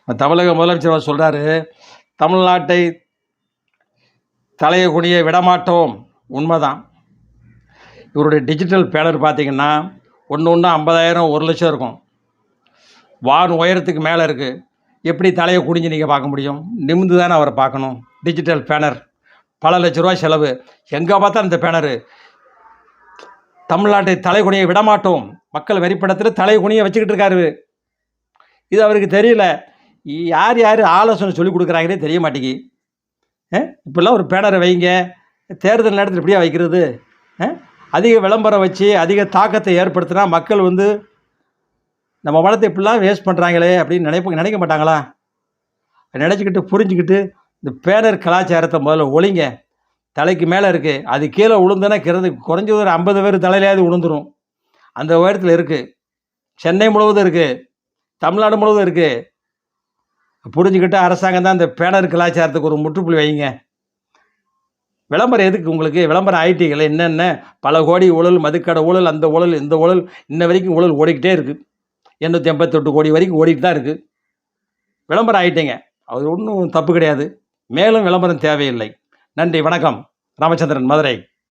தமிழக முதலமைச்சர் சொல்கிறாரு, தமிழ்நாட்டை தலையை குனிய விடமாட்டோம். உண்மைதான். இவருடைய டிஜிட்டல் பேனர் பார்த்தீங்கன்னா ஒன்று 50,000 1,00,000 இருக்கும். வான் உயரத்துக்கு மேலே இருக்குது. எப்படி தலையை குனிஞ்சு நீங்கள் பார்க்க முடியும்? நிமிந்து தானே அவரை பார்க்கணும். டிஜிட்டல் பேனர் பல லட்ச ரூபா செலவு. எங்கே பார்த்தா இந்த பேனரு தமிழ்நாட்டை தலை குனிய விடமாட்டோம், மக்கள் வரிப்படத்தில் தலை குனிய வச்சுக்கிட்டு இருக்காரு. இது அவருக்கு தெரியல. யார் யார் ஆலோசனை சொல்லிக் கொடுக்குறாங்கன்னே தெரிய மாட்டேங்கி. இப்போல்லாம் ஒரு பேனரை வைங்க, தேர்தல் நேரத்தில் இப்படியா வைக்கிறது? அதிக விளம்பரம் வச்சு அதிக தாக்கத்தை ஏற்படுத்தினா மக்கள் நம்ம வளத்தை இப்படிலாம் வேஸ்ட் பண்ணுறாங்களே அப்படின்னு நினைக்க மாட்டாங்களா? நினச்சிக்கிட்டு புரிஞ்சுக்கிட்டு இந்த பேனர் கலாச்சாரத்தை முதல்ல ஒழிங்க. தலைக்கு மேலே இருக்குது, அது கீழே விழுந்துன்னா குறைஞ்சது ஒரு 50 பேர் தலையிலையாவது விழுந்துடும். அந்த உயரத்தில் இருக்குது. சென்னை முழுவதும் இருக்குது, தமிழ்நாடு முழுவதும் இருக்குது. புரிஞ்சுக்கிட்டு அரசாங்கம் தான் இந்த பேனர் கலாச்சாரத்துக்கு ஒரு முற்றுப்புள்ளி வைங்க. விளம்பரம் எதுக்கு உங்களுக்கு? விளம்பரம் ஆயிட்டீங்களே என்னென்ன பல கோடி ஊழல், மதுக்கடை ஊழல், அந்த ஊழல், இந்த ஊழல், இன்ன வரைக்கும் ஊழல் ஓடிக்கிட்டே இருக்குது. 888 கோடி வரைக்கும் ஓடிக்கிட்டு தான் இருக்குது. விளம்பரம் ஆகிட்டீங்க, அது ஒன்றும் தப்பு கிடையாது. மேலும் விளம்பரம் தேவையில்லை. நன்றி, வணக்கம். ராமச்சந்திரன், மதுரை.